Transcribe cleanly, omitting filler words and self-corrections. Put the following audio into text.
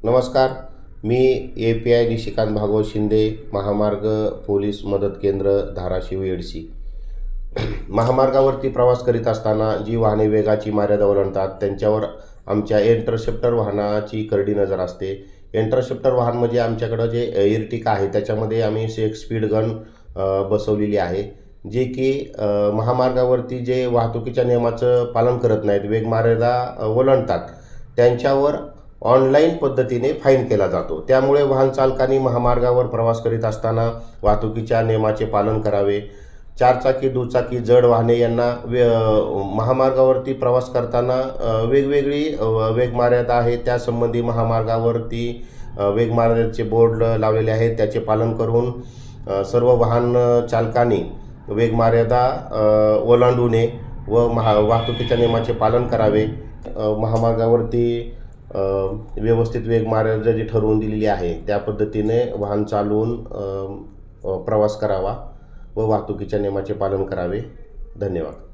नमस्कार. मी API निशिकांत भागवत शिंदे, महामार्ग police मदत केंद्र, धाराशिव येडशी. महामार्गावरती प्रवास करीत असताना जी वाहने वेगाची मर्यादा ओलांडतात त्यांच्यावर आमच्या इंटरसेप्टर वाहनाची करडी नजर असते. इंटरसेप्टर वाहन म्हणजे आमच्याकडं जे इर्टिका आहे त्याच्यामध्ये आम्ही एक स्पीड गन बसवलेली आहे, जे की महामार्गावरती जे वाहतुकीच्या नियमाचं पालन करत नाहीत, वेग मर्यादा ओलांडतात, त्यांच्यावर ऑनलाईन पद्धतीने फाईन केला जातो. त्यामुळे वाहन चालकांनी महामार्गावर प्रवास करीत असताना वाहतुकीच्या नियमाचे पालन करावे. चारचाकी, दुचाकी, जड वाहने यांना महामार्गावरती प्रवास करताना वेगवेगळी वेग मर्यादा आहे. त्यासंबंधी महामार्गावरती वेग मर्यादेचे बोर्ड लावलेले आहेत, त्याचे पालन करून सर्व वाहन चालकांनी वेग मर्यादा ओलांडू नये व वाहतुकीच्या नियमाचे पालन करावे. महामार्गावरती व्यवस्थित वेग मर्यादा जी ठरवून दिलेली आहे त्या पद्धतीने वाहन चालवून प्रवास करावा व वाहतुकीच्या नियमाचे पालन करावे. धन्यवाद.